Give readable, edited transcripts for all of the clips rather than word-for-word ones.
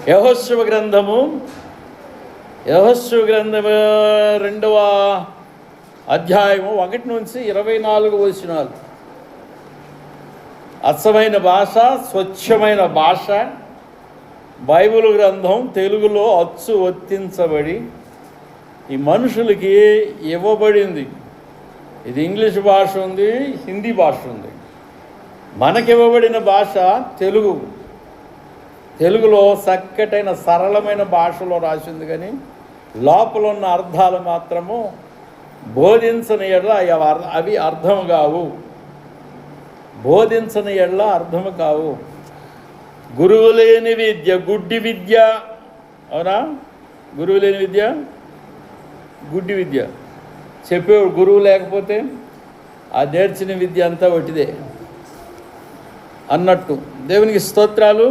యెహోషువ గ్రంథము 2వ అధ్యాయము 1 నుంచి 24 వచనాలు. అచ్చమైన భాష, స్వచ్ఛమైన భాష, బైబిల్ గ్రంథం తెలుగులో అచ్చు ఒత్తించబడి ఈ మనుషులకి ఇవ్వబడింది. ఇది ఇంగ్లీష్ భాష ఉంది, హిందీ భాష ఉంది. మనకివ్వబడిన భాష తెలుగు. తెలుగులో చక్కటైన సరళమైన భాషలో రాసింది, కానీ లోపల ఉన్న అర్థాలు మాత్రము బోధించని ఎడల అవి అర్థం కావు. బోధించని ఎడల అర్థము కావు. గురువు లేని విద్య గుడ్డి విద్య. అవునా? గురువు లేని విద్య గుడ్డి విద్య. చెప్పేవాడు గురువు లేకపోతే ఆ నేర్చిన విద్య అంతా ఒకటిదే అన్నట్టు. దేవునికి స్తోత్రాలు.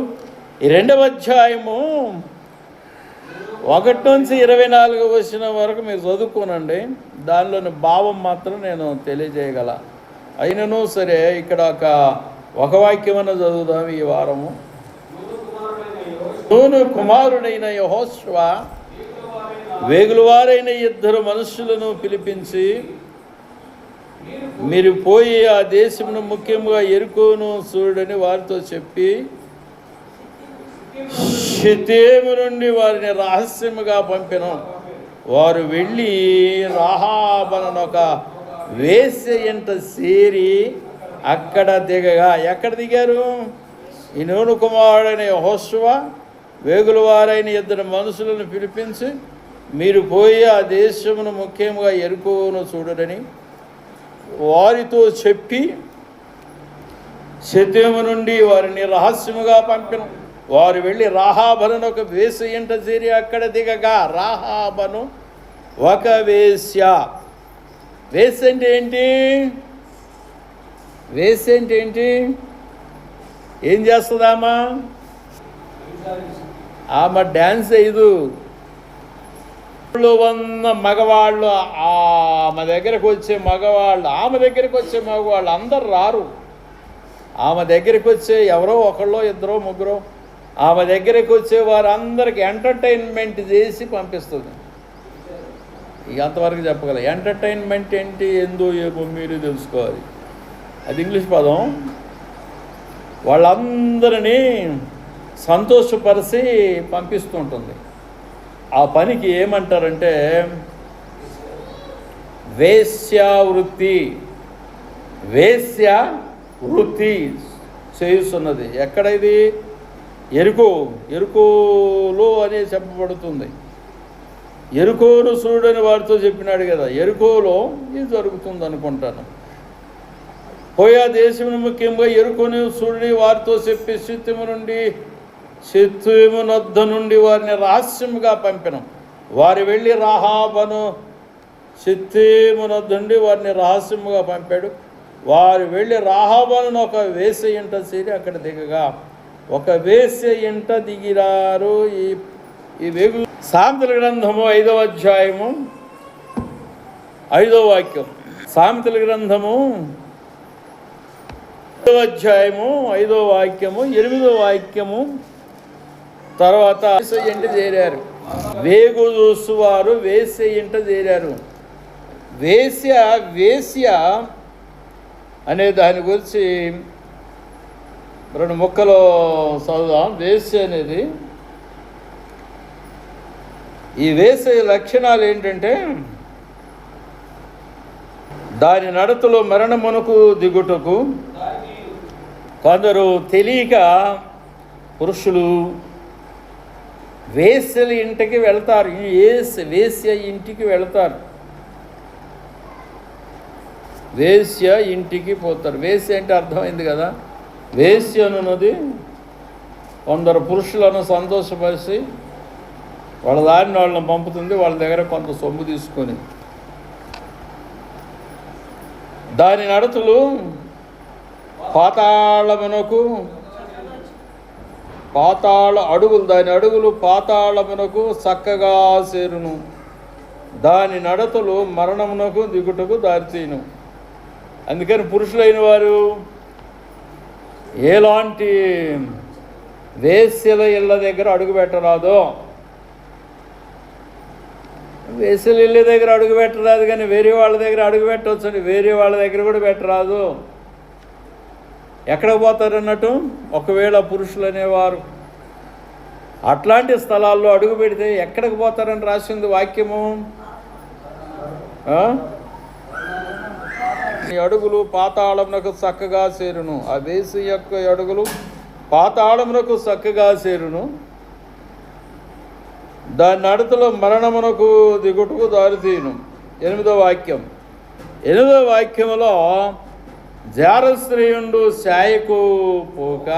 ఈ 2వ అధ్యాయము 1 నుంచి 24 వచ్చిన వరకు మీరు చదువుకోనండి. దానిలోని భావం మాత్రం నేను తెలియజేయగల. అయినను సరే ఇక్కడ ఒక వాక్యమన్నా చదువుదాం ఈ వారము. నూను కుమారుడైన యెహోషువ వేగులవారైన 2 మనుషులను పిలిపించి, మీరు పోయి ఆ దేశమును ముఖ్యంగా యెరికోను చూడని వారితో చెప్పి, షెతేము నుండి వారిని రహస్యముగా పంపెను. వారు వెళ్ళి రాహాబనొక వేశ్య ఇంట చేరి అక్కడ దిగగా. ఎక్కడ దిగారు? ఈ నూను కుమారుడైన యెహోషువ వేగులవారైన 2 మనుషులను పిలిపించి, మీరు పోయి ఆ దేశమును ముఖ్యంగా యెరికోను చూడరని వారితో చెప్పి, షెతేము నుండి వారిని రహస్యముగా పంపెను. వారు వెళ్ళి రాహాబను ఒక వేశ్య ఇంట చేరి అక్కడ దిగగా. రాహాబను ఒక వేశ్య. వేశ్య అంటే ఏంటి? వేశ్య అంటే ఏంటి? ఏం చేస్తుందామా? ఆమె డ్యాన్స్ వేయదు. ఉన్న మగవాళ్ళు ఆమె దగ్గరకు వచ్చే మగవాళ్ళు, ఆమె దగ్గరికి వచ్చే మగవాళ్ళు అందరు రారు. ఆమె దగ్గరికి వచ్చే ఎవరో ఒకళ్ళో, 2, 3 ఆమె దగ్గరికి వచ్చే వారందరికి ఎంటర్టైన్మెంట్ చేసి పంపిస్తుంది. ఇక అంతవరకు చెప్పగల. ఎంటర్టైన్మెంట్ ఏంటి, ఏందో ఏమో మీరు తెలుసుకోవాలి. అది ఇంగ్లీష్ పదం. వాళ్ళందరినీ సంతోషపరిచి పంపిస్తూ ఉంటుంది. ఆ పనికి ఏమంటారంటే వేశ్యావృత్తి. వేశ్య వృత్తి చేస్తున్నది. ఎక్కడ ఇది? యెరికోలో అనే చెప్పబడుతుంది. యెరికోను చూడని వారితో చెప్పినాడు కదా. యెరికోలో ఇది జరుగుతుంది అనుకుంటాను. పోయా దేశమును ముఖ్యంగా యెరికోను చూడని వారితో చెప్పి, షెతేము నొద్ద నుండి వారిని రహస్యముగా పంపిన. వారు వెళ్ళి రాహాబను షెతేము నొద్ద నుండి వారిని రహస్యముగా పంపాడు. వారు వెళ్ళి రాహాబను ఒక వేశ్య ఇంట చేరి అక్కడ దిగగా. ఒక వేశ్య ఇంట దిగిరారు. ఈ వేగు సామెతల గ్రంథము 5వ అధ్యాయము 5వ వాక్యం. సామెతల గ్రంథము 5వ అధ్యాయము 5వ వాక్యము 8వ వాక్యము తర్వాత వేశ్య ఇంట చేరారు. వేగు చూసువారు వేశ్య ఇంట చేరారు. వేశ్య అనే దాని గురించి 2 ముక్కలో చదువుదాం. వేశ్య అనేది, ఈ వేశ్య లక్షణాలు ఏంటంటే, దాని నడతలో మరణమునకు దిగుటకు. కొందరు తెలియక పురుషులు వేశ్యల ఇంటికి వెళ్తారు. వేశ్య ఇంటికి వెళ్తారు. వేశ్య ఇంటికి పోతారు. వేశ్య అంటే అర్థమైంది కదా. వేశ్య అనున్నది కొందరు పురుషులను సంతోషపరిచి వాళ్ళ దారిని వాళ్ళని పంపుతుంది. వాళ్ళ దగ్గర కొంత సొమ్ము తీసుకొని. దాని నడతలు దాని అడుగులు పాతాళమునకు చక్కగా చేరును. దాని నడతలు మరణమునకు దిగుటకు దారితీయును. అందుకని పురుషులైన వారు ఎలాంటి వేశ్యల ఇళ్ళ దగ్గర అడుగు పెట్టరాదు. వేశ్యల ఇళ్ళ దగ్గర అడుగు పెట్టరాదు, కానీ వేరే వాళ్ళ దగ్గర అడుగు పెట్టవచ్చు. వేరే వాళ్ళ దగ్గర కూడా పెట్టరాదు. ఎక్కడికి పోతారు అన్నట్టు? ఒకవేళ పురుషులు అనేవారు అట్లాంటి స్థలాల్లో అడుగు పెడితే ఎక్కడికి పోతారని రాసింది వాక్యము. అడుగులు పాతాళమునకు చక్కగా చేరును. ఆ వేసి యొక్క అడుగులు పాతాళమునకు చక్కగా చేరును. దాని నడతలో మరణమునకు దిగుటకు దారితీయును. 8వ వాక్యం. 8వ వాక్యములో జారస్త్రీయుండు శాయకు పోక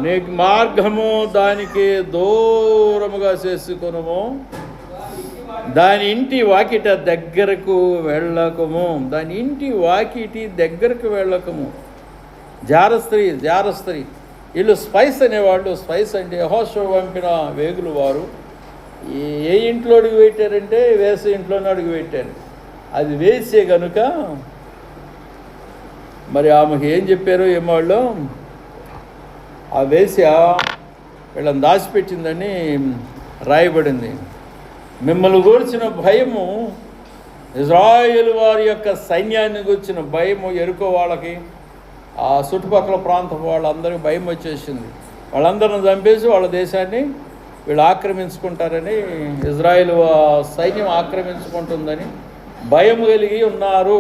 నీ మార్గము దానికి దూరముగా చేసుకొనుము, దాని ఇంటి వాకిట దగ్గరకు వెళ్ళకము. దాని ఇంటి వాకిటి దగ్గరకు వెళ్ళకము. జారస్త్రీ వీళ్ళు స్పైస్ అనేవాళ్ళు. స్పైస్ అంటే యెహోషువ పంపిన వేగులు వారు. ఏ ఇంట్లో అడుగు పెట్టారంటే వేసే ఇంట్లోనే అడుగు పెట్టారు. అది వేసే కనుక మరి ఆమెకు ఏం చెప్పారో ఏమో వాళ్ళు, ఆ వేశ్య వీళ్ళని దాచిపెట్టిందని రాయబడింది. మిమ్మల్ని గూర్చిన భయము, ఇజ్రాయేలు వారి యొక్క సైన్యాన్ని గూర్చిన భయము ఎరుకో వాళ్ళకి, ఆ చుట్టుపక్కల ప్రాంతం వాళ్ళందరికీ భయం వచ్చేసింది. వాళ్ళందరిని చంపేసి వాళ్ళ దేశాన్ని వీళ్ళు ఆక్రమించుకుంటారని, ఇజ్రాయేల్ సైన్యం ఆక్రమించుకుంటుందని భయం కలిగి ఉన్నారు.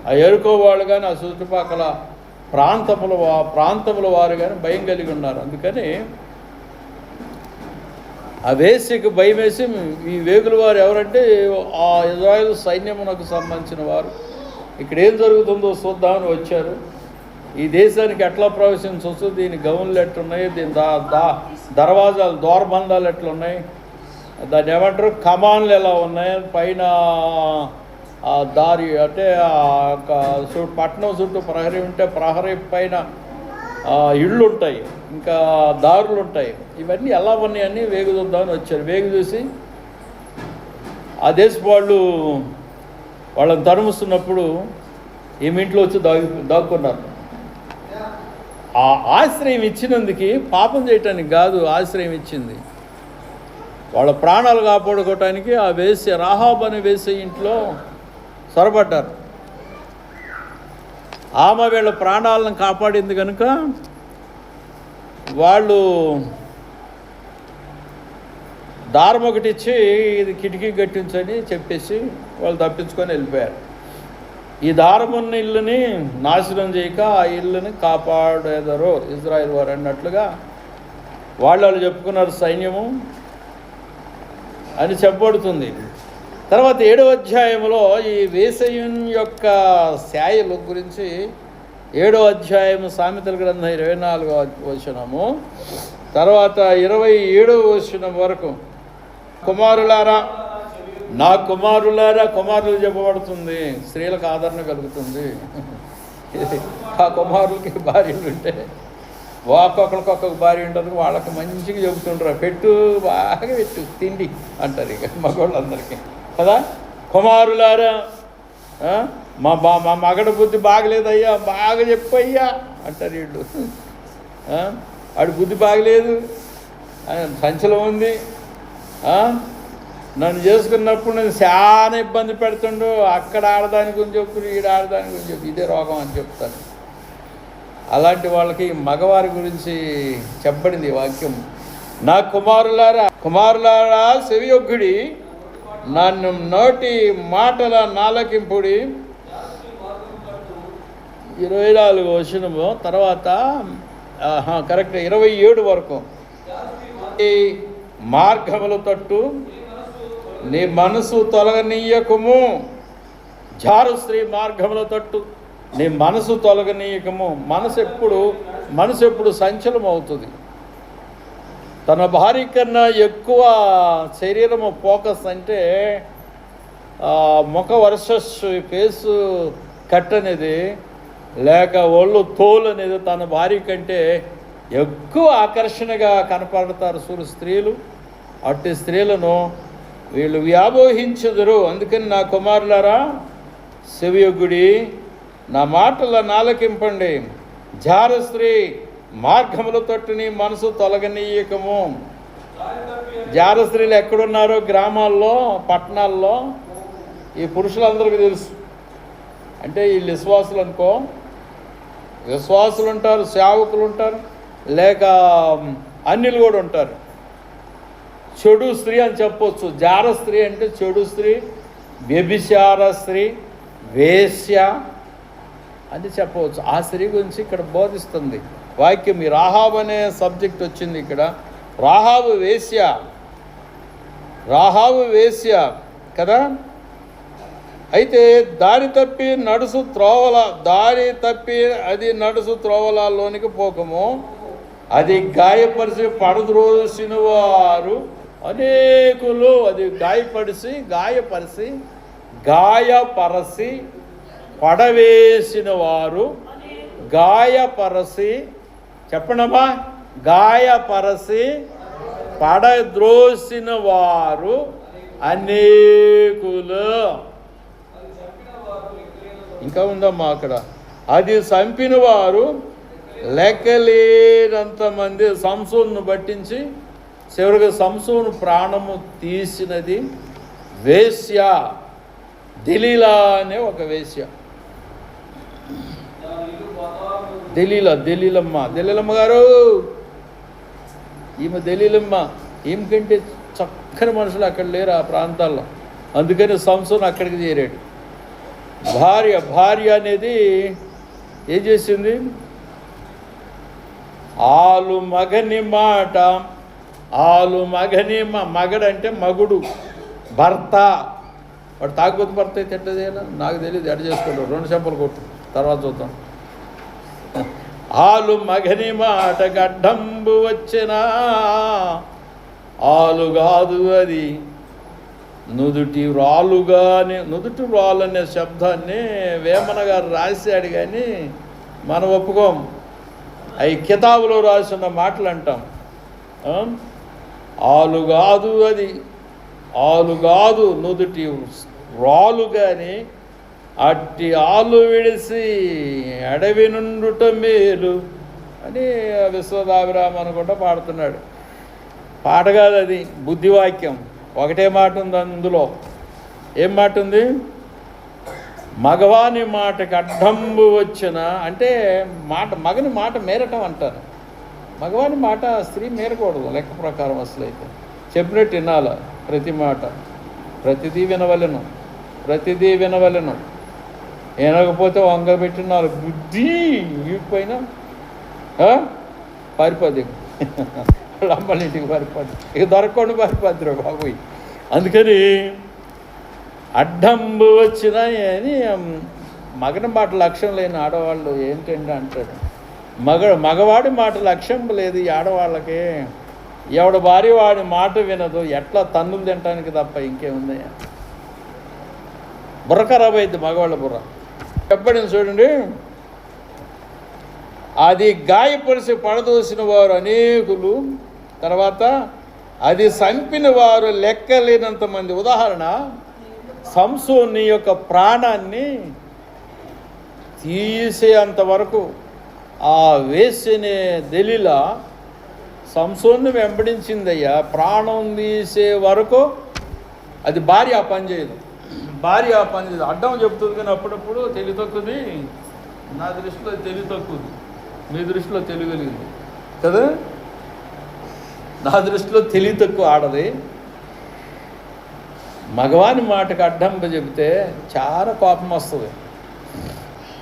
ఆ ఎరుకో వాళ్ళు కానీ, ఆ చుట్టుపక్కల ప్రాంతముల వారు కానీ భయం కలిగి ఉన్నారు. అందుకని ఆ వేశ్యకు భయం వేసి, ఈ వేగుల వారు ఎవరంటే ఆ ఇజ్రాయేల్ సైన్యమునకు సంబంధించిన వారు, ఇక్కడ ఏం జరుగుతుందో చూద్దామని వచ్చారు. ఈ దేశానికి ఎట్లా ప్రవేశించవచ్చు, దీని గౌన్లు ఎట్లున్నాయి, దీని దర్వాజాలు ద్వారబంధాలు ఎట్లున్నాయి, దాన్ని ఏమంటారు కమాన్లు ఎలా ఉన్నాయి, పైన ఆ దారి అంటే పట్టణం చుట్టూ ప్రహరీ ఉంటే ప్రహరీ పైన ఇళ్ళు ఉంటాయి, ఇంకా దారులు ఉంటాయి. ఇవన్నీ ఎలా ఉన్నాయని వేగు చూద్దామని వచ్చారు. వేగు చూసి ఆ దేశపు వాళ్ళని తరుముస్తున్నప్పుడు ఈమె ఇంట్లో వచ్చి దాక్కున్నారు. ఆ ఆశ్రయం ఇచ్చినందుకు పాపం చేయటానికి కాదు, ఆశ్రయం ఇచ్చింది. వాళ్ళ ప్రాణాలు కాపాడుకోవటానికి ఆ వేశ్య, రాహాబ్ అనే వేశ్య ఇంట్లో సొరబడ్డారు. ఆమె వీళ్ళ ప్రాణాలను కాపాడింది కనుక వాళ్ళు దారం ఒకటి ఇచ్చి ఇది కిటికీ కట్టించని చెప్పేసి వాళ్ళు తప్పించుకొని వెళ్ళిపోయారు. ఈ దారం ఉన్న ఇల్లుని నాశనం చేయక ఆ ఇల్లుని కాపాడేదరో ఇజ్రాయేల్ వారు అన్నట్లుగా వాళ్ళు చెప్పుకున్నారు సైన్యము అని చెప్పబడుతుంది. తర్వాత 7వ అధ్యాయంలో ఈ వేశ్యయుని యొక్క శాయల గురించి 7వ అధ్యాయము సామెతల గ్రంథం 24వ వచనము తర్వాత 27వ వచనం వరకు, కుమారులారా నా కుమారులారా, కుమారులు చెప్పబడుతుంది, స్త్రీలకు ఆదరణ కలుగుతుంది. ఆ కుమారులకి భార్యలు ఉంటే ఒక్కొక్కరికి భార్య ఉంటుంది, వాళ్ళకి మంచిగా చెబుతుంటారు, పెట్టు బాగా పెట్టు తిండి అంటారు ఇక మగవాళ్ళందరికీ కదా. కుమారులారా మా మగడ బుద్ధి బాగలేదయ్యా, బాగా చెప్పయ్యా అంటారు వీళ్ళు. వాడి బుద్ధి బాగలేదు, సంచలం ఉంది, నన్ను చేసుకున్నప్పుడు నేను చాలా ఇబ్బంది పెడుతుండు, అక్కడ ఆడదాని గురించి చెప్తున్నా, ఈడ ఆడదాని గురించి చెప్పు, ఇదే రోగం అని చెప్తాను. అలాంటి వాళ్ళకి మగవారి గురించి చెప్పబడింది ఈ వాక్యం. నా కుమారులారా సెవియొగ్గుడి, నన్ను నోటి మాటల నాలకింపుడి. 24వ వచనము తర్వాత కరెక్ట్ 27 వరకు, ఈ మార్గముల తట్టు నీ మనసు తొలగనీయకము. జారు స్త్రీ మార్గముల తట్టు నీ మనసు తొలగనీయకము. మనసు ఎప్పుడు సంచలం అవుతుంది. తన భార్య కన్నా ఎక్కువ శరీరము ఫోకస్ అంటే ముఖ వర్సెస్ ఫేసు కట్ అనేది, లేక ఒళ్ళు తోలు అనేది తన భార్య కంటే ఎక్కువ ఆకర్షణగా కనపడతారు స్త్రీలు. అట్టి స్త్రీలను వీళ్ళు వ్యామోహించుదురు. అందుకని నా కుమారులారా సెవియొగ్గుడి, నా మాటల నాలకింపండి. జార స్త్రీ మార్గముల తట్టు నీ మనసు తొలగనీయకము. జార స్త్రీలు ఎక్కడున్నారో గ్రామాల్లో, పట్టణాల్లో ఈ పురుషులందరికీ తెలుసు. అంటే వీళ్ళు విశ్వాసులు అనుకో, విశ్వాసులు ఉంటారు, సేవకులు ఉంటారు, లేక అన్యులు కూడా ఉంటారు. చెడు స్త్రీ అని చెప్పవచ్చు. జార స్త్రీ అంటే చెడు స్త్రీ, వ్యభిచార స్త్రీ, వేశ్య అని చెప్పవచ్చు. ఆ స్త్రీ గురించి ఇక్కడ బోధిస్తుంది వాక్యం. ఈ రాహాబు అనే సబ్జెక్ట్ వచ్చింది ఇక్కడ. రాహాబు వేశ్య, రాహాబు వేశ్య కదా. అయితే దారి తప్పి నడుసు త్రోవలలోనికి పోకము, అది గాయపరిచి పడద్రోసిన వారు అనేకులు. అది గాయపరసి పడవేసిన వారు, చెప్పండమ్మా, గాయపరసి పడద్రోసిన వారు అనేకులు. ఇంకా ఉందమ్మా అక్కడ. అది చంపిన వారు లెక్కలేనంత మంది. సంసోను పట్టించి చివరికి సంసోను ప్రాణము తీసినది వేశ్య, దెలీలా అనే ఒక వేశ్య. దెలీలమ్మ గారు, ఈమె దెలీలమ్మ. ఈమెకంటే చక్కని మనుషులు అక్కడ లేరు ఆ ప్రాంతాల్లో. అందుకని సంసోను అక్కడికి చేరాడు. భార్య అనేది ఏం చేసింది? మగడంటే మగుడు, భర్త. వాడు తాగుబోతు భర్త అయితే ఎట్లా చేయాలి నాకు తెలియదు. ఎడ చేసుకుంటాడు, 2 చెంపలు కొట్టు, తర్వాత చూద్దాం. మగని మాట గడ్డంబు వచ్చినా కాదు అది నుదుటి రాలుగానే. నుదుటి రాలు అనే శబ్దాన్ని వేమన గారు రాశాడు, కానీ మనం ఒప్పుకోం. అవి కితాబులో రాసిన మాటలు అంటాం. కాదు నుదుటి రాలు కానీ అట్టి ఆలు విడిసి అడవి నుండుట మేలు అని విశ్వదాభిరామ అనుకుంటా పాడుతున్నాడు. పాట కాదు అది, బుద్ధివాక్యం. ఒకటే మాట ఉంది అందులో. ఏం మాట ఉంది? మగవాని మాటకి అడ్డంబు వచ్చిన అంటే మగని మాట మేరటం అంటారు. మగవాని మాట స్త్రీ మేరకూడదు లెక్క ప్రకారం. అసలు అయితే చెప్పినట్టు వినాల. ప్రతి మాట ప్రతిదీ వినవలెను. వినకపోతే వంగబెట్టినారు బుద్ధి వీగిపోయినా పారిపోద్ది. అమ్మలింటికి పారిపోద్ది, ఇక దొరకకుండా పారిపోద్దిరా బాబోయ్. అందుకని అడ్డంబు వచ్చినాయి అని మగని మాట లక్ష్యం లేని ఆడవాళ్ళు ఏంటంటే అంటాడు. మగవాడి మాట లక్ష్యం లేదు ఈ ఆడవాళ్ళకి. ఎవడ భార్య వాడి మాట వినదు, ఎట్లా తన్నులు తినటానికి తప్ప ఇంకేముంది. బుర్ర ఖరాబ్ అయింది మగవాళ్ళ బుర్ర. చెప్పండి చూడండి. అది గాయపరిచి పడదోసిన వారు అనేకులు, తర్వాత అది చంపిన వారు లెక్కలేనంత మంది. ఉదాహరణ, సంసోని యొక్క ప్రాణాన్ని తీసేంత వరకు ఆ వేసినే దెలీలా సంసోన్ని వెంబడించిందయ్యా. ప్రాణం తీసే వరకు అది భార్య ఆ పని చేయదు. అడ్డం చెప్తుంది, కానీ అప్పుడప్పుడు తెలివి తక్కువది. నా దృష్టిలో తెలివి తక్కువది, మీ దృష్టిలో తెలియగలిగింది కదా. నా దృష్టిలో తెలివి తక్కువ ఆడది. మగవాని మాటకు అడ్డంబ చెబితే చాలా కోపం వస్తుంది.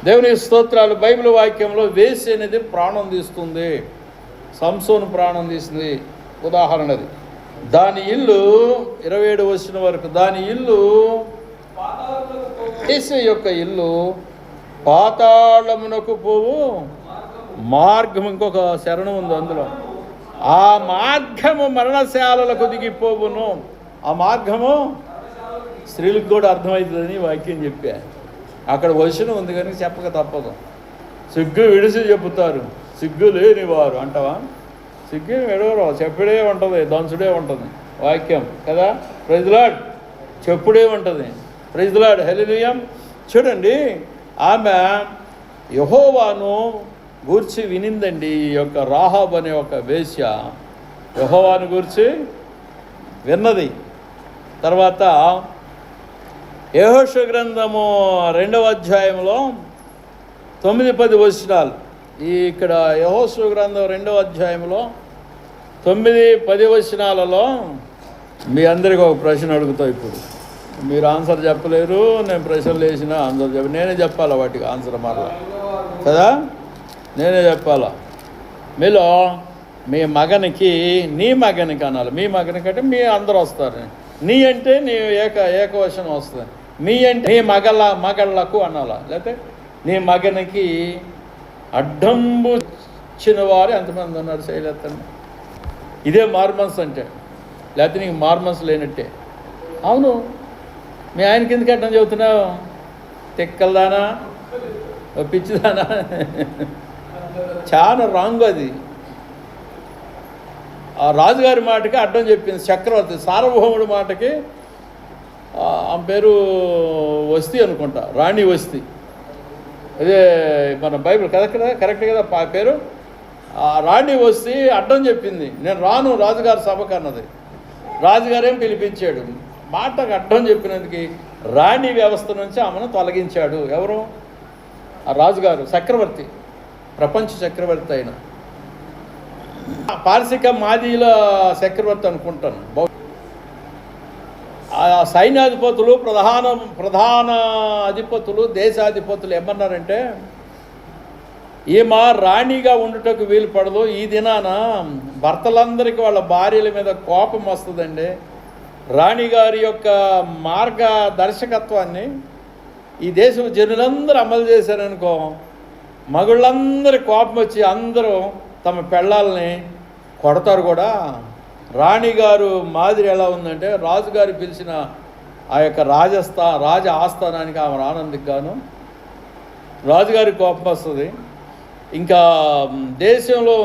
దేవుని స్తోత్రాలు. బైబిల్ వాక్యంలో వేసి అనేది ప్రాణం తీస్తుంది. సంసోను ప్రాణం తీసింది ఉదాహరణది. దాని ఇల్లు 27 వచ్చిన వరకు, దాని ఇల్లు యేసు యొక్క ఇల్లు పాతాళమునకు పోవు మార్గం. ఇంకొక శరణం ఉంది అందులో. ఆ మార్గము మరణశాలలకు దిగిపోవును. ఆ మార్గము స్త్రీలకు కూడా అర్థమవుతుందని వాక్యం చెప్పా. అక్కడ వచనం ఉంది కనుక చెప్పక తప్పదు. సిగ్గు విడిసి చెబుతారు, సిగ్గు లేని వారు అంటావా? సిగ్గు విడవరు, చెప్పుడే ఉంటుంది, దంచుడే ఉంటుంది వాక్యం కదా. ప్రైజ్ లార్డ్, చెప్పుడే ఉంటుంది. ప్రైజ్ లార్డ్, హల్లెలూయా. చూడండి, ఆమె యెహోవాను గూర్చి వినిందండి. ఈ యొక్క రాహాబు అనే ఒక వేశ్య యెహోవాను గూర్చి విన్నది. తర్వాత యెహోషువ గ్రంథము 2వ అధ్యాయంలో 9-10 వచనాలు. ఇక్కడ యెహోషువ గ్రంథం 2వ అధ్యాయంలో 9-10 వచనాలలో మీ అందరికీ ఒక ప్రశ్న అడుగుతా. ఇప్పుడు మీరు ఆన్సర్ చెప్పలేరు, నేను ప్రశ్నలు వేసినా ఆన్సర్ నేనే చెప్పాలా వాటికి ఆన్సర్ మరలా కదా, నేనే చెప్పాలా. మీలో మీ మగనికి, నీ మగనికి అనాలి. మీ మగనికి అంటే మీ అందరూ వస్తారు. నీ అంటే నీ ఏకవచనం వస్తుంది. మీ అంటే నీ మగళ్ళకు అనాలా, లేకపోతే నీ మగనికి అడ్డంబు ఇచ్చిన వారు ఎంతమంది ఉన్నారు? శైలెత్తండి. ఇదే మార్మన్స్ అంటే, లేకపోతే నీకు మార్మన్స్ లేనట్టే. అవును, మీ ఆయనకి ఎందుకు అడ్డం చెబుతున్నావు? తిక్కలదానా, పిచ్చిదానా? చాలా రాంగ్ అది. ఆ రాజుగారి మాటకి అడ్డం చెప్పింది చక్రవర్తి. సార్వభౌముడి మాటకి ఆమె పేరు వస్తి అనుకుంటా, రాణి వస్తి. అదే మన బైబిల్ కరెక్ట్ కదా పేరు. ఆ రాణి వస్తి అడ్డం చెప్పింది, నేను రాను రాజుగారి సభకు అన్నది. రాజుగారేం పిలిపించాడు. మాటకు అడ్డం చెప్పినందుకు రాణి వ్యవస్థ నుంచి ఆమెను తొలగించాడు. ఎవరు? ఆ రాజుగారు, చక్రవర్తి, ప్రపంచ చక్రవర్తి అయిన పారసిక మాదీల చక్రవర్తి అనుకుంటాను. ఆ సైన్యాధిపతులు, ప్రధాన అధిపతులు, దేశాధిపతులు ఏమన్నారంటే, ఈమె రాణిగా ఉండుటకు వీలు పడదు. ఈ దినాన భర్తలందరికీ వాళ్ళ భార్యల మీద కోపం వస్తుందండి. రాణిగారి యొక్క మార్గదర్శకత్వాన్ని ఈ దేశం జనులందరూ అమలు చేశారనుకో, మగుళ్ళందరి కోపం వచ్చి అందరూ తమ పెళ్ళాలని కొడతారు కూడా. రాణిగారు మాదిరి ఎలా ఉందంటే, రాజుగారు పిలిచిన ఆ యొక్క రాజ ఆస్థానానికి ఆమె రానందుకు గాను రాజుగారి కోపం వస్తుంది. ఇంకా దేశంలో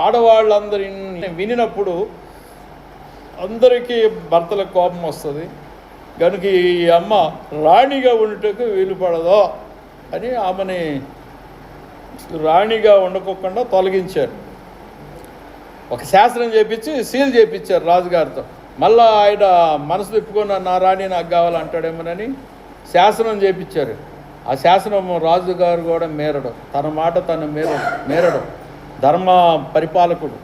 ఆడవాళ్ళందరినీ వినినప్పుడు అందరికీ భర్తలకు కోపం వస్తుంది. కనుక ఈ అమ్మ రాణిగా ఉండటకు వీలు పడదో అని ఆమెని రాణిగా ఉండకోకుండా తొలగించారు. ఒక శాసనం చేపించి సీల్ చేయించారు రాజుగారితో. మళ్ళా ఆయన మనసు తిప్పుకొని నా రాణి నాకు కావాలంటాడేమోనని శాసనం చేపించారు. ఆ శాసనం రాజుగారు కూడా మేరడు, తన మాట తను మేరడు. ధర్మ పరిపాలకుడు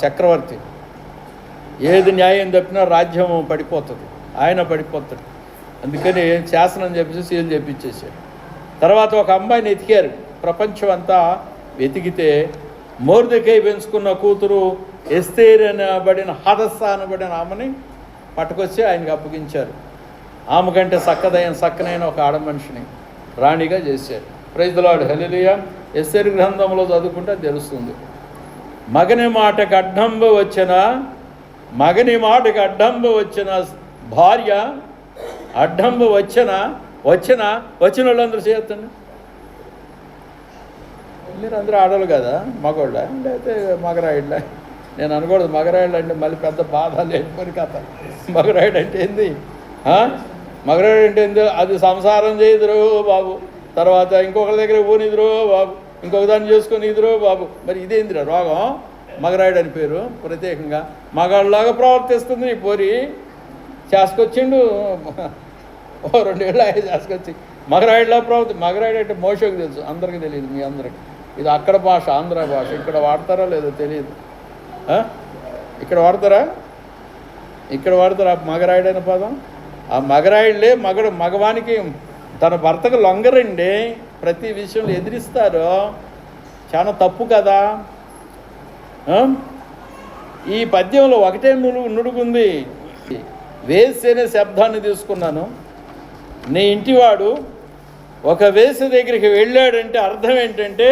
చక్రవర్తి. ఏది న్యాయం తప్పినా రాజ్యం పడిపోతుంది, ఆయన పడిపోతాడు. అందుకని శాసనం చెప్పేసి సీల్ చేపించేసాడు. తర్వాత ఒక అమ్మాయిని ఎతికారు. ప్రపంచం అంతా వెతికితే మొర్దెకై పెంచుకున్న కూతురు ఎస్తేర్ అనబడిన హదస్సా అనబడిన ఆమెని పట్టుకొచ్చి ఆయనకి అప్పగించారు. ఆమె కంటే చక్కనైన ఒక ఆడ మనిషిని రాణిగా చేశారు. ప్రైజ్ ది లార్డ్, హల్లెలూయా. ఎస్తేరు గ్రంథంలో చదువుకుంటే తెలుస్తుంది. మగని మాటకు అడ్డంబు వచ్చిన భార్య అడ్డంబు వచ్చిన వాళ్ళందరూ చేయొద్దండి. మీరు అందరూ ఆడవాళ్ళు కదా, మగవాళ్ళ లేకపోతే మగరాయిళ్ళ? నేను అనకూడదు మగరాయిళ్ళు అంటే మళ్ళీ పెద్ద బాధ లేకపోయి కథ. మగరాయుడు అంటే ఏంది? మగరాయుడు అంటే ఏంది? అది సంసారం చేయదురు బాబు, తర్వాత ఇంకొకరి దగ్గర పోనిదురు బాబు, ఇంకొక దాన్ని చేసుకొని ఇదురు బాబు. మరి ఇదేందిరా రోగం? మగరాయుడు అని పేరు ప్రత్యేకంగా. మగాళ్ళలాగా ప్రవర్తిస్తుంది ఈ పోరి. చేసుకొచ్చిండు 2 ఏళ్ళు అయ్యి చేసుకొచ్చి మగరాయుడులా మగరాయుడు అంటే మోషకు తెలుసు, అందరికీ తెలియదు. మీ అందరికి ఇది అక్కడ భాష, ఆంధ్ర భాష. ఇక్కడ వాడతారా లేదో తెలియదు. ఇక్కడ వాడతారా మగరాయుడైన పదం? ఆ మగరాయుళ్ళే మగవానికి తన భర్తకు లొంగరండి, ప్రతి విషయంలో ఎదిరిస్తారు. చాలా తప్పు కదా. ఈ పద్యంలో ఒకటే నుడుగుంది. వేసి అనే శబ్దాన్ని తీసుకున్నాను. నీ ఇంటివాడు ఒక వేసి దగ్గరికి వెళ్ళాడంటే అర్థం ఏంటంటే,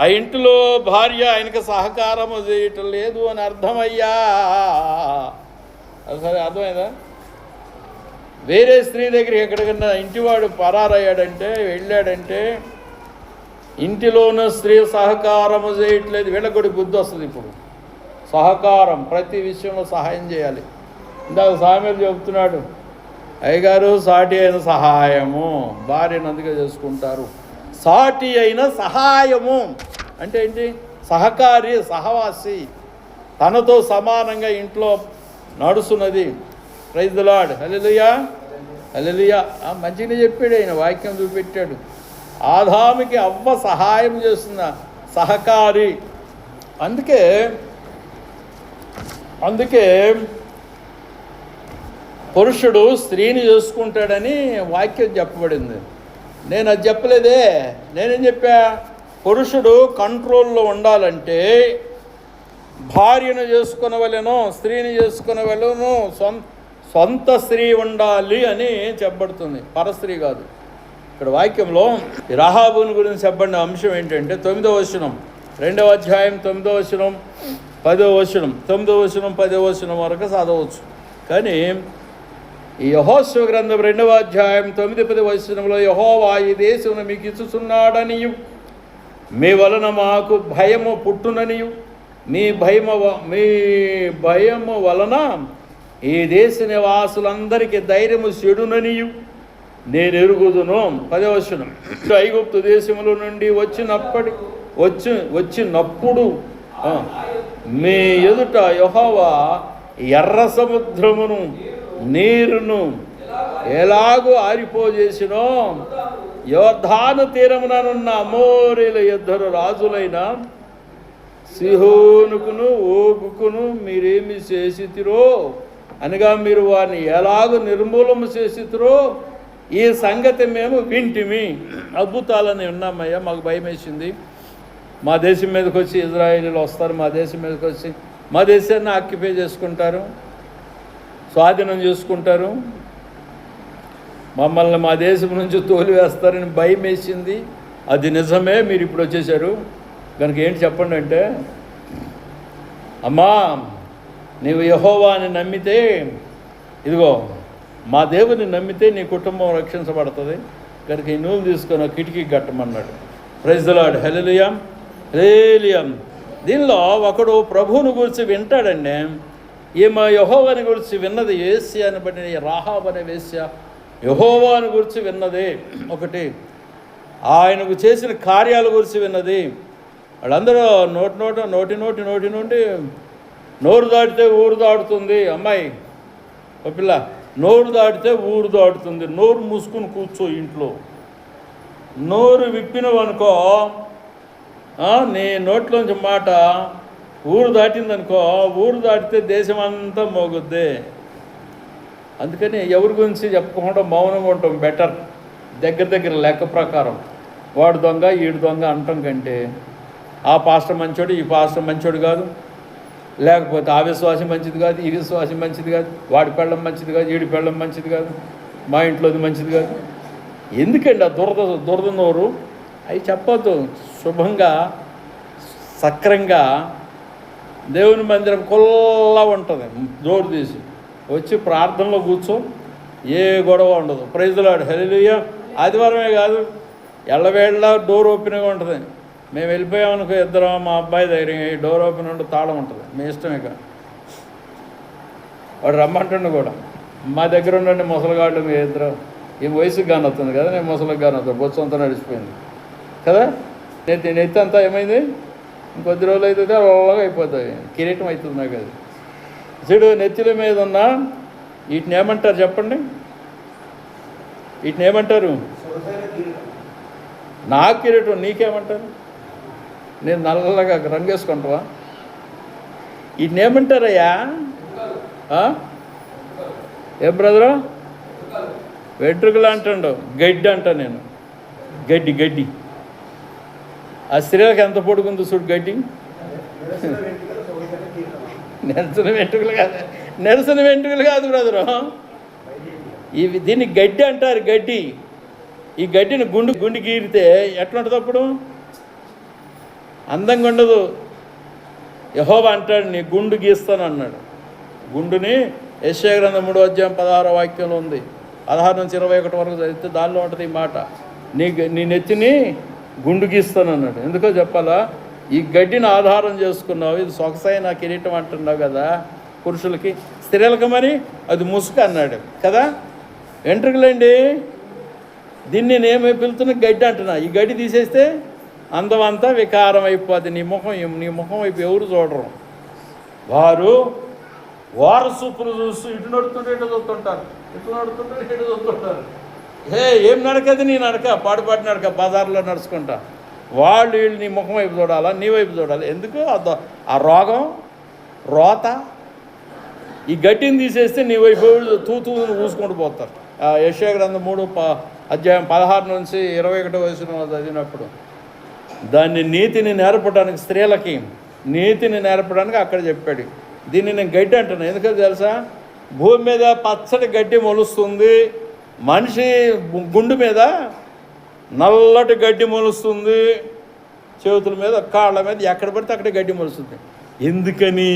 ఆ ఇంటిలో భార్య ఆయనకు సహకారము చేయటం లేదు అని అర్థమయ్యా. సరే, అర్థమైందా? వేరే స్త్రీ దగ్గరికి ఎక్కడికన్నా ఇంటివాడు పరారయ్యాడంటే, వెళ్ళాడంటే ఇంటిలోన స్త్రీ సహకారము చేయట్లేదు. వీళ్ళకి కూడా బుద్ధి వస్తుంది. ఇప్పుడు సహకారం, ప్రతి విషయంలో సహాయం చేయాలి. ఇందాక సామెత చెబుతున్నాడు, అయ్యగారు సాటి అయిన సహాయము భార్యను అందుకే చేసుకుంటారు. సాటి అయిన సహాయము అంటే ఏంటి? సహకారి, సహవాసి, తనతో సమానంగా ఇంట్లో నడుస్తున్నది. Praise the lord. Hallelujah, hallelujah. మంచిగా చెప్పాడు ఆయన, వాక్యం చూపెట్టాడు. ఆదాముకి అవ్వ సహాయం చేస్తున్న సహకారి. అందుకే పురుషుడు స్త్రీని చేసుకుంటాడని వాక్యం చెప్పబడింది. నేను అది చెప్పలేదే. నేనేం చెప్పా? పురుషుడు కంట్రోల్లో ఉండాలంటే భార్యను చేసుకునవలెను, స్త్రీని చేసుకునవలెను, సొంత స్త్రీ ఉండాలి అని చెప్పబడుతుంది, పరస్త్రీ కాదు. ఇక్కడ వాక్యంలో రాహాబుని గురించి చెప్పబడిన అంశం ఏంటంటే 9వ వచనం, 2వ అధ్యాయం 9వ వచనం, 10వ వచనం, 9వ వచనం 10వ వచనం వరకు చదవచ్చు. కానీ ఈ యెహోషువ గ్రంథం 2వ అధ్యాయం 9-10 వచనంలో యెహోవా ఈ దేశమును మీకు ఇచ్చుచున్నాడనియు, మీ వలన మాకు భయము పుట్టుననియు, మీ భయము వలన ఈ దేశ నివాసులందరికీ ధైర్యము చెడుననియు నేను ఎరుగుదును. 10వ వచనం, ఐగుప్తు దేశముల నుండి వచ్చినప్పుడు మీ ఎదుట యెహోవా ఎర్ర సముద్రమును నీరును ఎలాగూ ఆరిపోజేసినో, యోర్దాను తీరముననున్న అమోరీల ఇద్దరు రాజులైన సిహోనుకును ఓగుకును మీరేమి చేసితిరో అనగా మీరు వారిని ఎలాగూ నిర్మూలము చేసితిరో ఈ సంగతి మేము వింటిమి. అద్భుతాలని విన్నామయ్యా, మాకు భయం వేసింది. మా దేశం మీదకి వచ్చి ఇజ్రాయేలీలు వస్తారు, మా దేశం మీదకి వచ్చి మా దేశాన్ని ఆక్యుపై చేసుకుంటారు, స్వాధీనం చేసుకుంటారు, మమ్మల్ని మా దేశం నుంచి తోలివేస్తారని భయం వేసింది. అది నిజమే, మీరు ఇప్పుడు వచ్చేసారు కనుక ఏంటి చెప్పండి అంటే, అమ్మా నీవు యెహోవాని నమ్మితే, ఇదిగో మా దేవుని నమ్మితే నీ కుటుంబం రక్షించబడుతుంది కనుక ఈ నూనె తీసుకొని కిటికీ కట్టమన్నాడు. Praise the lord. Hallelujah, hallelujah. దీనిలో ఒకడు ప్రభువుని గురించి వింటాడండి. ఈమె యెహోవాని గురించి విన్నది వేశ్య అనబడిన రాహాబు అనే వేశ్య యెహోవాని గురించి విన్నది ఒకటి, ఆయనకు చేసిన కార్యాల గురించి విన్నది. వాళ్ళందరూ నోటి నుండి నోరు దాటితే ఊరు దాటుతుంది. అమ్మాయి ఓ పిల్ల, నోరు దాటితే ఊరు దాటుతుంది. నోరు మూసుకుని కూర్చో ఇంట్లో. నోరు విప్పినవనుకో, నీ నోట్లోంచి మాట ఊరు దాటిందనుకో, ఊరు దాటితే దేశం అంతా మోగుద్ది. అందుకని ఎవరి గురించి చెప్పకుండా మౌనంగా ఉండటం బెటర్. దగ్గర లెక్క ప్రకారం వాడు దొంగ ఈడు దొంగ అనటం కంటే ఆ పాస్టర్ మంచోడు ఈ పాస్టర్ మంచోడు కాదు, లేకపోతే ఆ విశ్వాసం మంచిది కాదు ఈ విశ్వాసం మంచిది కాదు, వాడి పెళ్ళం మంచిది కాదు ఈడి పెళ్ళం మంచిది కాదు, మా ఇంట్లోది మంచిది కాదు. ఎందుకండి ఆ దురద నోరు? అవి చెప్పొద్దు. శుభంగా సక్రంగా దేవుని మందిరం కొల్లా ఉంటుంది, జోరు తీసి వచ్చి ప్రార్థనలో కూర్చో, ఏ గొడవ ఉండదు. Praise the lord. హల్లెలూయా. ఆదివారమే కాదు, ఎల్లవేళ్ళ డోర్ ఓపెన్గా ఉంటుంది. మేము వెళ్ళిపోయామనుకో ఇద్దరం మా అబ్బాయి దగ్గర డోర్ ఓపెన్ ఉంటే తాళం ఉంటుంది, మీ ఇష్టమే కాదు. వాడు రమ్మంటుండే కూడా, మా దగ్గర ఉండండి ముసలిగాళ్ళు మీ ఇద్దరు. ఈ వయసుకు గాని వస్తుంది కదా, నేను ముసలికి గాని వస్తాను, బొచ్చు అంతా నడిచిపోయింది కదా, నెత్తి అంతా ఏమైంది, ఇంకొద్ది రోజులు అయితే అలాగా అయిపోతాయి, కిరీటం అవుతుంది నాకు. అది చూడు, నెత్తిల మీద ఉన్న వీటిని ఏమంటారు చెప్పండి? వీటిని ఏమంటారు? నా కిరీటం నీకేమంటారు? నేను నల్లగా రంగేసుకుంటావా? వీటిని ఏమంటారయ్యా? ఏ బ్రదరు? వెంట్రుకలు అంటాడు, గడ్డి అంటా నేను. గడ్డి ఆ స్త్రీలకు ఎంత పొడుగుందో చూడు గడ్డి. నెరసిన వెంట్రుకలు కాదు బ్రదరు, దీన్ని గడ్డి అంటారు. గడ్డి. ఈ గడ్డిని గుండు గీరితే ఎట్లా ఉంటుంది? అప్పుడు అందంగా ఉండదు. యెహోవా అంటాడు, నీ గుండు గీస్తాను అన్నాడు. గుండుని యెషయా గ్రంథం 3వ అధ్యాయం 16వ వాక్యంలో ఉంది. 16 నుంచి 21 వరకు చదివితే దానిలో ఉంటుంది ఈ మాట. నీ నెత్తిని గుండు గీస్తాను అన్నాడు. ఎందుకో చెప్పాలా? ఈ గడ్డిని ఆధారం చేసుకున్నావు, ఇది సొగసైన కిరీటం అంటున్నావు కదా పురుషులకి. స్త్రీలకు మరి అది ముసుగు అన్నాడు కదా. వెంట్రుకలండి దీన్ని నేనేమో పిలుతున్నా గడ్డి అంటున్నా. ఈ గడ్డి తీసేస్తే అందమంతా వికారం అయిపోద్ది. నీ ముఖం వైపు ఎవరు చూడరు. వారు వారసూపులు చూస్తూ ఇటు నడుతుంటే ఇటు చూస్తుంటారు, ఇటు నడుతుంటే ఇటు చూస్తుంటారు. ఏం నడకది నీ నడక, పాడుపాటి నడక, బజార్లో నడుచుకుంటా. వీళ్ళు నీ ముఖం వైపు చూడాలా, నీ వైపు చూడాలి. ఎందుకు ఆ రోత ఈ గడ్డిని తీసేస్తే నీ వైపు తూతూ ఊసుకుంటూ పోతారు. యెషయా గ్రంథం 3:16-21 చదివినప్పుడు దాన్ని నీతిని నేర్పడానికి, స్త్రీలకి నీతిని నేర్పడానికి అక్కడ చెప్పాడు. దీన్ని నేను గడ్డి అంటున్నాను. ఎందుకంటే తెలుసా, భూమి మీద పచ్చడి గడ్డి మొలుస్తుంది, మనిషి గుండు మీద నల్లటి గడ్డి మొలుస్తుంది, చేతుల మీద కాళ్ళ మీద ఎక్కడ పడితే అక్కడ గడ్డి మొలుస్తుంది. ఎందుకని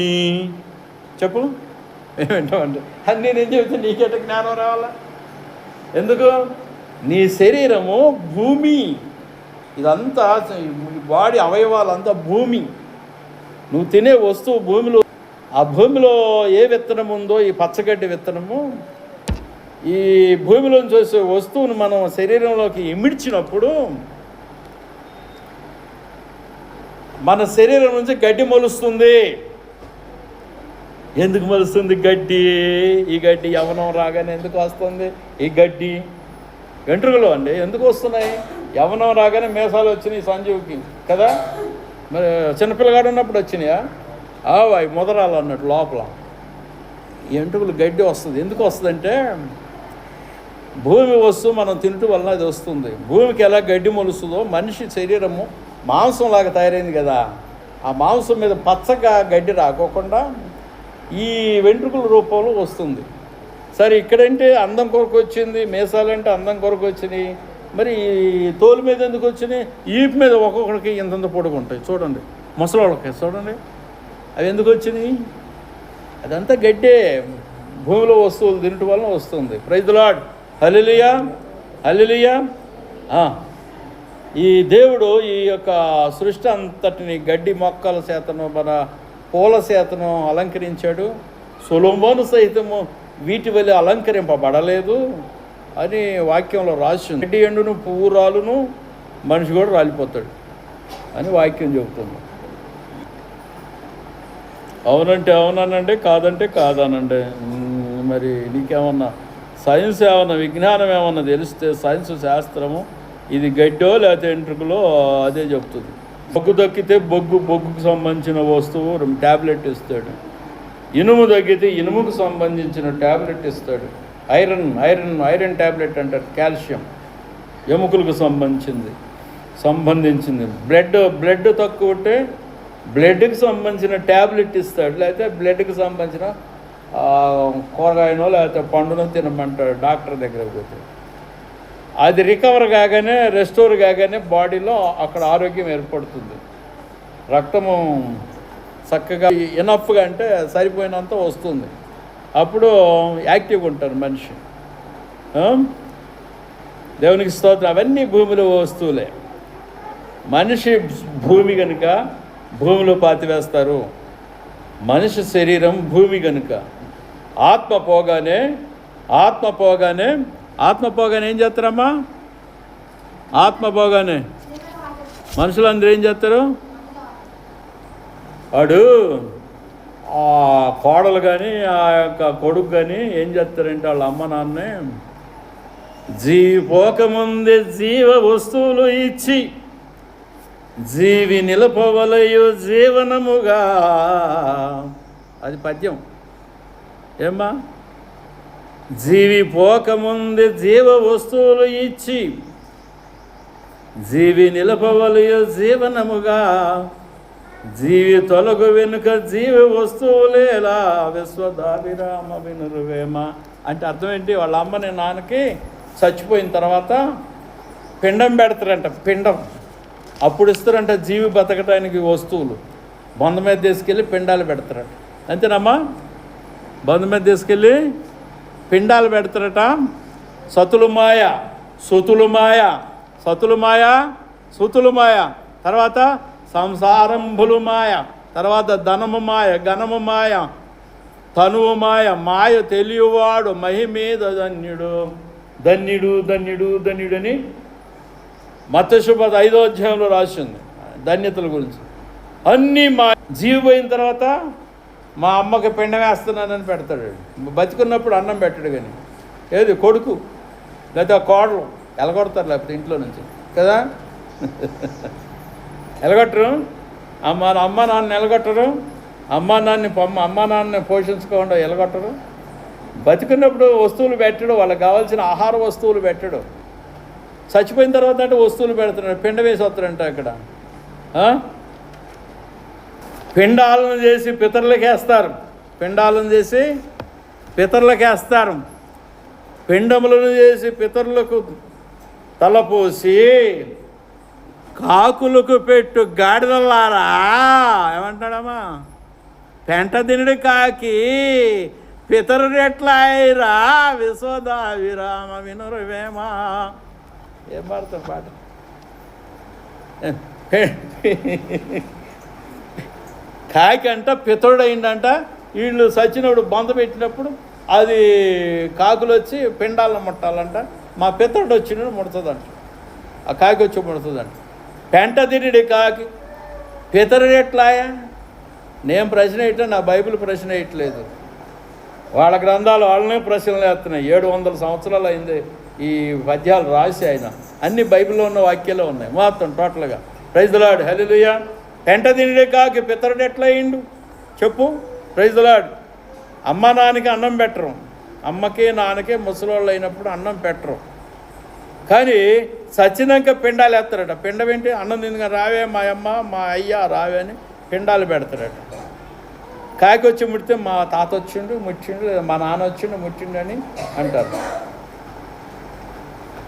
చెప్పు, ఏమంటామంటే అది నేనేం చెబితే నీకెట జ్ఞానం రావాలా? ఎందుకు? నీ శరీరము భూమి, ఇదంతా బాడీ అవయవాలంతా భూమి. నువ్వు తినే వస్తువు భూమిలో, ఆ భూమిలో ఏ విత్తనం ఉందో, ఈ పచ్చగడ్డి విత్తనము, ఈ భూమిలోంచి వచ్చే వస్తువును మనం శరీరంలోకి ఇమిడ్చినప్పుడు మన శరీరం నుంచి గడ్డి మొలుస్తుంది. ఎందుకు మొలుస్తుంది గడ్డి? ఈ గడ్డి యవ్వనం రాగానే ఎందుకు వస్తుంది? ఈ గడ్డి వెంట్రుకలు అండి ఎందుకు వస్తున్నాయి? యవ్వనం రాగానే మేసాలు వచ్చినాయి సంజీవుకి కదా. మరి చిన్నపిల్లగాడు ఉన్నప్పుడు వచ్చినాయా? అవి ముదరాలు అన్నట్టు లోపల ఈ వెంట్రుకలు గడ్డి వస్తుంది. ఎందుకు వస్తుందంటే భూమి వస్తువు మనం తినటం వలన అది వస్తుంది. భూమికి ఎలా గడ్డి మొలుస్తుందో మనిషి శరీరము మాంసంలాగా తయారైంది కదా, ఆ మాంసం మీద పచ్చగా గడ్డి రాకోకుండా ఈ వెంట్రుకల రూపంలో వస్తుంది. సరే, ఇక్కడంటే అందం కొరకు వచ్చింది, మేసాలంటే అందం కొరకు వచ్చినాయి. మరి తోలు మీద ఎందుకు వచ్చినాయి? ఈపు మీద ఒక్కొక్కడికి ఇంతంత పొడుగుంటాయి చూడండి, ముసలోళ్ళకి చూడండి, అవి ఎందుకు వచ్చినాయి? అదంతా గడ్డే, భూమిలో వస్తువులు తినటం వలన వస్తుంది. ప్రైజ్ ది లార్డ్, హల్లెలూయా, హల్లెలూయా. ఈ దేవుడు ఈ యొక్క సృష్టి అంతటిని గడ్డి మొక్కల చేతను, మన పూల చేతను అలంకరించాడు. సొలొమోను సహితము వీటి వల్ల అలంకరింపబడలేదు అని వాక్యంలో రాసి ఉంది. గడ్డి ఎండును, పువ్వు రాలును, మనిషి కూడా రాలిపోతాడు అని వాక్యం చెబుతుంది. అవునంటే అవునానండి, కాదంటే కాదానండి. మరి నీకేమన్నా సైన్స్ ఏమన్నా, విజ్ఞానం ఏమన్నా తెలిస్తే, సైన్స్ శాస్త్రము ఇది గడ్డో లేకపోతే వెంట్రుకలో అదే చెప్తుంది. బొగ్గు దక్కితే బొగ్గుకు సంబంధించిన వస్తువు ట్యాబ్లెట్ ఇస్తాడు. ఇనుము తగ్గితే ఇనుముకు సంబంధించిన ట్యాబ్లెట్ ఇస్తాడు. ఐరన్ ట్యాబ్లెట్ అంటారు, కాల్షియం ఎముకలకు సంబంధించింది. బ్లడ్ తక్కువ ఉంటే బ్లడ్కి సంబంధించిన ట్యాబ్లెట్ ఇస్తాడు. లేకపోతే బ్లడ్కి సంబంధించిన కూరగాయనో లేకపోతే పండునో తినమంటాడు డాక్టర్ దగ్గరకు పోతే. అది రికవర్ కాగానే, రెస్టోర్ కాగానే బాడీలో అక్కడ ఆరోగ్యం ఏర్పడుతుంది. రక్తము చక్కగా ఎనఫ్గా అంటే సరిపోయినంత వస్తుంది. అప్పుడు యాక్టివ్గా ఉంటారు మనిషి. దేవునికి స్తోత్రం. అవన్నీ భూమిలో వస్తువులే. మనిషి భూమి కనుక భూమిలో పాతివేస్తారు. మనిషి శరీరం భూమి కనుక ఆత్మ పోగానే ఏం చేస్తారమ్మా? ఆత్మ పోగానే మనుషులందరూ ఏం చేస్తారు? వాడు ఆ కోడలు కానీ ఆ యొక్క కొడుకు కానీ ఏం చేస్తారంటే వాళ్ళ అమ్మ నాన్నే పోకముందే జీవ వస్తువులు ఇచ్చి జీవి నిలపవలయు జీవనముగా. అది పద్యం. ఏమ్మా? జీవి పోకముందే జీవ వస్తువులు ఇచ్చి జీవి నిలపవలయు జీవనముగా. జీవి తొలగు వెనుక జీవి వస్తువులేలా విశ్వదాభిరామ వినురువేమ. అంటే అర్థం ఏంటి? వాళ్ళ అమ్మని నాన్నకి చచ్చిపోయిన తర్వాత పిండం పెడతారంట. పిండం అప్పుడు ఇస్తారంట జీవి బతకటానికి వస్తువులు. బొంద మీద తీసుకెళ్ళి పిండాలు పెడతారట. అంతేనమ్మా? బొంద మీద తీసుకెళ్ళి పిండాలు పెడతారట. సుతులు మాయ, తర్వాత సంసారంభులు మాయ, తర్వాత ధనము మాయ, ఘనము మాయ, తనువు మాయ తెలియవాడు మహిమీద ధన్యుడు. ధన్యుడు ధన్యుడు ధన్యుడని మత్తయి 5వ అధ్యాయంలో రాసింది ధన్యతల గురించి. అన్నీ మా జీవిపోయిన తర్వాత మా అమ్మకి పిండం వేస్తున్నానని పెడతాడు. బతికున్నప్పుడు అన్నం పెట్టడు. కానీ ఏది కొడుకు లేదా కోడలు ఎలగొడతారు, లేకపోతే ఇంట్లో నుంచి కదా ఎలగొట్టరు. అమ్మ నాన్న ఎలగొట్టరు. అమ్మ నాన్నని పోషించుకోకుండా ఎలగొట్టరు. బతికున్నప్పుడు వస్తువులు పెట్టడు, వాళ్ళకి కావాల్సిన ఆహార వస్తువులు పెట్టడు. చచ్చిపోయిన తర్వాత అంటే వస్తువులు పెడుతున్నాడు. పిండ వేసి వస్తారంట అక్కడ. పిండాలను చేసి పితరులకేస్తారు. పిండాలను చేసి పితరులకేస్తారు. పిండములను చేసి పితరులకు తలపోసి కాకులకు పెట్టు గాడిదలారా ఏమంటాడమ్మా, పెంట తినుడు కాకి పితరుడెట్లాయిరా విశ్వదా విరామ వినురవేమా. ఏం పాడతాం పాట? కాకి అంట పితరుడైందంట. వీళ్ళు సచ్చినప్పుడు బంద పెట్టినప్పుడు అది కాకులు వచ్చి పిండాలను ముట్టాలంట. మా పితరుడు వచ్చినప్పుడు ముడుతుందంట, ఆ కాకి వచ్చి ముడుతుందంట. పెంట తిరిడి కాకి పితరుడు ఎట్లాయా? నేను ప్రశ్న వేయటం, నా బైబిల్ ప్రశ్న వేయట్లేదు. వాళ్ళ గ్రంథాలు వాళ్ళనే ప్రశ్నలు వేస్తున్నాయి. 700 సంవత్సరాలు అయింది ఈ పద్యాలు రాసి. ఆయన అన్ని బైబిల్లో ఉన్న వాక్యాలే ఉన్నాయి మొత్తం టోటల్గా. Praise the lord, hallelujah. పెంట తిరిడి కాకి పితరుడు ఎట్లా అయిండు చెప్పు? Praise the lord. అమ్మ నాన్నకి అన్నం పెట్టరు. అమ్మకి నాన్నకి ముసలోళ్ళు అయినప్పుడు అన్నం పెట్టరు. కానీ సచ్చినాక పిండాలు వేస్తారట. పిండం ఏంటి? అన్నం తిందుగా రావే మా అమ్మ మా అయ్య రావే అని పిండాలు పెడతారట. కాకి వచ్చి ముడితే మా తాత వచ్చిండు ముట్టిండు, మా నాన్న వచ్చిండు ముట్టిండు అని అంటారు.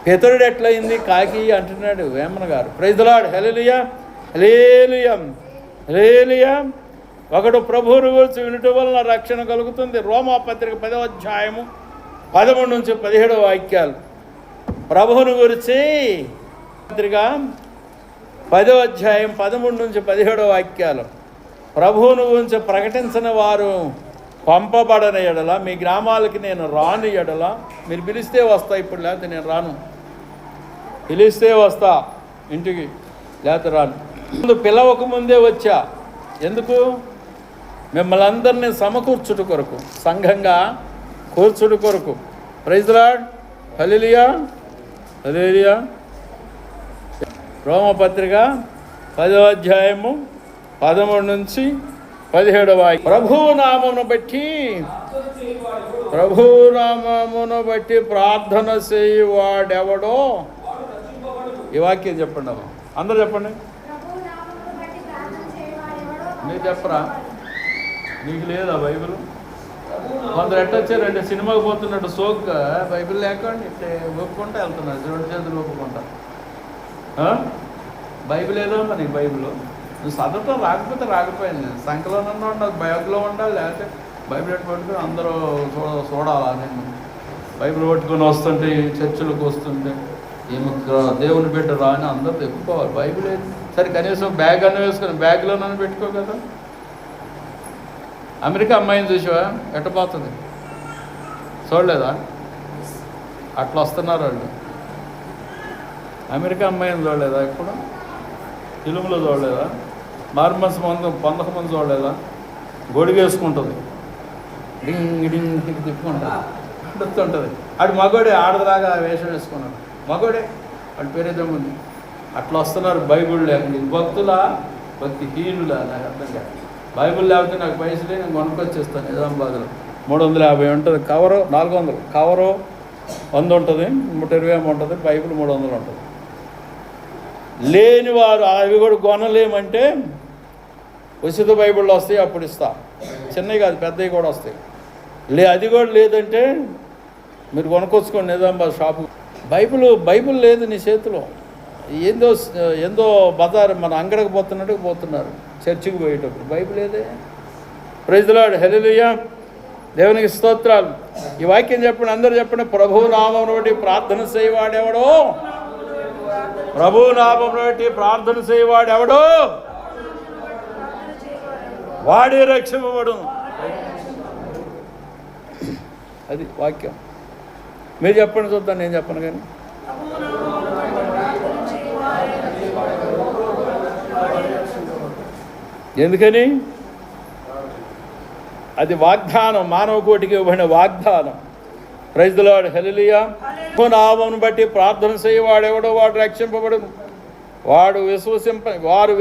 పితరుడు ఎట్లయింది కాకి అంటున్నాడు వేమన గారు. ప్రైజ్ ది లార్డ్, హల్లెలూయా హల్లెలూయా హల్లెలూయా. ఒకడు ప్రభువును గురించి వినటం వలన రక్షణ కలుగుతుంది. రోమాపత్రిక 10వ అధ్యాయము 13 నుంచి 17 వాక్యాలు. ప్రభువును గురించి పత్రిక 10వ అధ్యాయం 13 నుంచి 17 వాక్యాలు. ప్రభువును గురించి ప్రకటించని వారు పంపబడని ఎడల మీ గ్రామాలకి నేను రాని ఎడల, మీరు పిలిస్తే వస్తా, ఇప్పుడు లేకపోతే నేను రాను. పిలిస్తే వస్తా ఇంటికి, లేకపోతే రాను. ముందు పిలవక ముందే వచ్చా. ఎందుకు? మిమ్మల్ని అందరినీ సమకూర్చుట కొరకు, సంఘంగా కూర్చుట కొరకు. ప్రైజ్ ది లార్డ్, హల్లెలూయా హల్లెలూయా. రోమపత్రిక 10వ అధ్యాయము 13 నుంచి 17 వాక్యం. ప్రభువు నామమును బట్టి ప్రార్థన చేయువాడెవడో. ఈ వాక్యం చెప్పండి అమ్మా, అందరూ చెప్పండి. మీరు చెప్పరా? నీకు లేదా బైబిల్? కొందరు ఎట్టొచ్చారంటే సినిమాకి పోతున్నట్టు సోగ్గా బైబిల్ లేకండి ఒప్పుకుంటా వెళ్తున్నారు, 2 చేతులు ఒప్పుకుంటా. బైబిల్ ఏదో నీకు బైబిల్ నువ్వు చదవటం రాకపోతే రాకపోయింది. సంఖ్యలోనన్నా ఉండాలి, బ్యాగ్లో ఉండాలి, లేకపోతే బైబిల్ పట్టుకుని అందరూ చూడాలా. నేను బైబిల్ పట్టుకొని వస్తుంటే చర్చిలకు వస్తుంటే ఏమో దేవుని బిడ్డ రా అని అందరూ ఎక్కుకోవాలి. బైబిల్ ఏది సరే కనీసం బ్యాగ్ అన్న వేసుకొని బ్యాగ్లోనన్నా పెట్టుకో కదా. అమెరికా అమ్మాయిని చూసావా ఎట్టపోతుంది? చూడలేదా? అట్లా వస్తున్నారు వాళ్ళు. అమెరికా అమ్మాయిని చూడలేదా? ఇప్పుడు ఫిలింలో చూడలేదా? మార్మన్స్ పొందకముందు చూడలేదా? గొడిగేసుకుంటుంది, డింగ్ డింగ్ డింగ్ తిప్పుకుంటుంది, ఉంటుంది. ఆడు మగోడే, ఆడదాగా వేషం వేసుకున్నాడు మగోడే, వాడి పేరేదో ఉంది. అట్లా వస్తున్నారు బైబిల్ లేకుండా. భక్తులా భక్తిహీనులా? నాకు అర్థం కాదు. బైబిల్ లేకపోతే నాకు పైసలే, నేను కొనుక్కొచ్చేస్తాను. నిజామాబాద్లో 350 ఉంటుంది కవరు, 400 కవరు 100 ఉంటుంది, 120 ఉంటుంది. బైబిల్ 300 ఉంటుంది. లేని వారు అవి కూడా కొనలేమంటే ఉచిత బైబిళ్ళు వస్తాయి, అప్పుడు ఇస్తా. చిన్నవి కాదు పెద్దవి కూడా వస్తాయి. అది కూడా లేదంటే మీరు కొనుక్కొచ్చుకోండి నిజామాబాద్ షాపు. బైబిల్ లేదు నీ చేతిలో. ఏందో బజార్ మన అంగడికి పోతున్నట్టుగా పోతున్నారు చర్చికి పోయేటప్పుడు. బైబిల్ ఏదే? ప్రైజ్ ది లార్డ్, హల్లెలూయా, దేవునికి స్తోత్రాలు. ఈ వాక్యం చెప్పండి, అందరూ చెప్పండి. ప్రభువు నామమును బట్టి ప్రార్థన చేయవాడెవడో, ప్రభువు నామమును బట్టి ప్రార్థన చేయవాడెవడో వాడే రక్షింపబడును. అది వాక్యం. మీరు చెప్పండి చూద్దాం, నేను చెప్పను కానీ. ఎందుకని? అది వాగ్దానం, మానవ కోటికి ఇవ్వబడిన వాగ్దానం. ప్రైజ్ ది లార్డ్, హల్లెలూయా. నామమును బట్టి ప్రార్థన చేయవాడెవడో వాడు రక్షింపబడును. వారు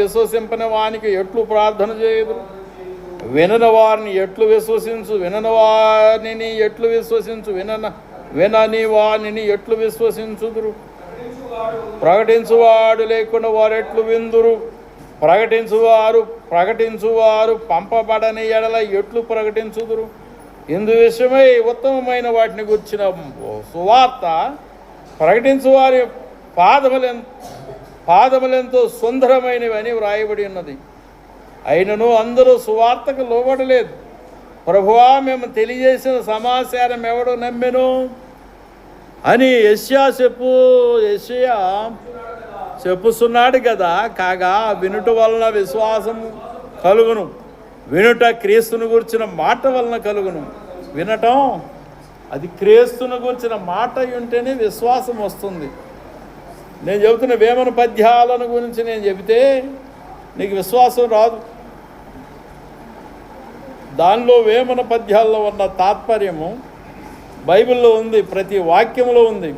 విశ్వసింపని వానికి ఎట్లు ప్రార్థన చేయదు. వినని వారిని ఎట్లు విశ్వసించు, వినని వారిని ఎట్లు విశ్వసించు, వినని వారిని ఎట్లు విశ్వసించుదురు. ప్రకటించువాడు లేకుండా వారెట్లు విందురు. ప్రకటించువారు పంపబడని ఎడల ఎట్లు ప్రకటించుదురు. ఇందు విషయమై ఉత్తమమైన వాటిని గుర్చిన సువార్త ప్రకటించువారి పాదములెంతో సుందరమైనవి అని వ్రాయబడి ఉన్నది. అయినను అందరూ సువార్తకు లోబడలేదు. ప్రభువా, మేము తెలియజేసిన సమాచారం ఎవడు నమ్మెను అని యెషయా చెప్పుస్తున్నాడు కదా. కాగా వినుట వలన విశ్వాసం కలుగును, వినుట క్రీస్తును గురించిన మాట వలన కలుగును. వినటం అది క్రీస్తును గురించిన మాట ఉంటేనే విశ్వాసం వస్తుంది. నేను చెబుతున్న వేమన పద్యాలను గురించి నేను చెబితే నీకు విశ్వాసం రాదు. దానిలో వేమన పద్యాల్లో ఉన్న తాత్పర్యము బైబిల్లో ఉంది, ప్రతి వాక్యంలో ఉంది.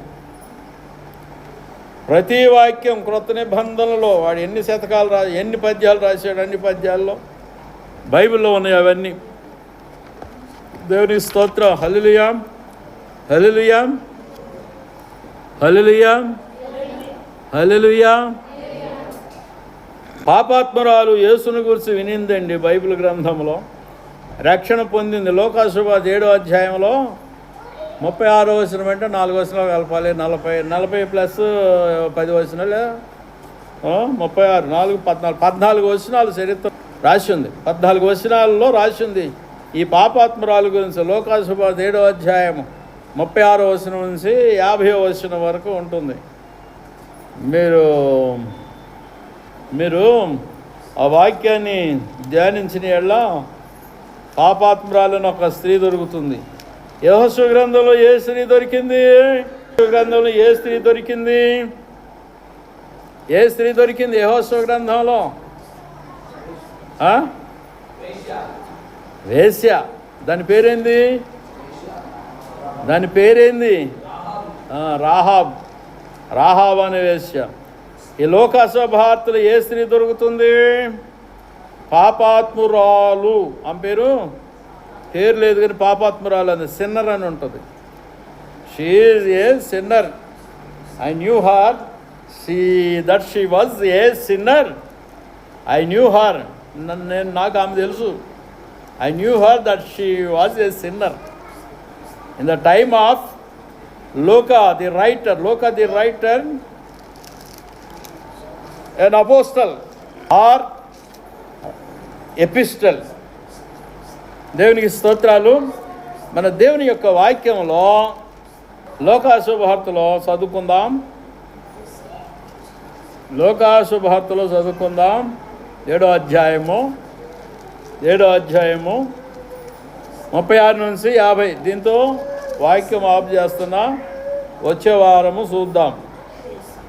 ప్రతి వాక్యం క్రొత్త నిబంధనలో వాడు ఎన్ని పద్యాలు రాశాడు, అన్ని పద్యాల్లో బైబిల్లో ఉన్నాయి అవన్నీ. దేవుని స్తోత్రం. హల్లెలూయా, హల్లెలూయా, హల్లెలూయా, హల్లెలూయా. పాపాత్మురాలు యేసుని గురించి వినిందండి బైబిల్ గ్రంథంలో, రక్షణ పొందింది. లోకాసువార్త 7వ అధ్యాయంలో 36వ వచనం అంటే 4 వచనాలు కలపాలి. 40 ప్లస్ 10 వచనాలు 36, 4, 14 వచనాలు చరిత్ర రాసి ఉంది. 14 వచనాలలో రాసి ఉంది ఈ పాపాత్మురాలు గురించి. లోకాసువార్త 7వ అధ్యాయం 36వ వచనం నుంచి 50వ వచనం వరకు ఉంటుంది. మీరు ఆ వాక్యాన్ని ధ్యానించిన ఎడల పాపాత్మురాలను ఒక స్త్రీ దొరుకుతుంది. యెహోషువ గ్రంథంలో ఏ స్త్రీ దొరికింది? ఏ స్త్రీ దొరికింది యెహోషువ గ్రంథంలో? వేశ్య. దాని పేరేంది? రాహాబ్ అనే వేశ్య. ఈ లోకాసువార్తలో ఏ స్త్రీ దొరుకుతుంది? పాపాత్మురాలు. ఆమె పేరు లేదు కానీ పాపాత్మురాలు అని, సిన్నర్ అని ఉంటుంది. She is a sinner. I knew her that she was a sinner. I knew her, నాకు ఆమె తెలుసు. I knew her that she was a sinner in the time of Luka the writer, an apostle or epistle. దేవునికి స్తోత్రాలు. మన దేవుని యొక్క వాక్యంలో లోకాసువార్తలో చదువుకుందాం. 7వ అధ్యాయము 36 నుంచి 50. దీంతో వాక్యం ఆఫ్ చేస్తున్నా. వచ్చే వారము చూద్దాం.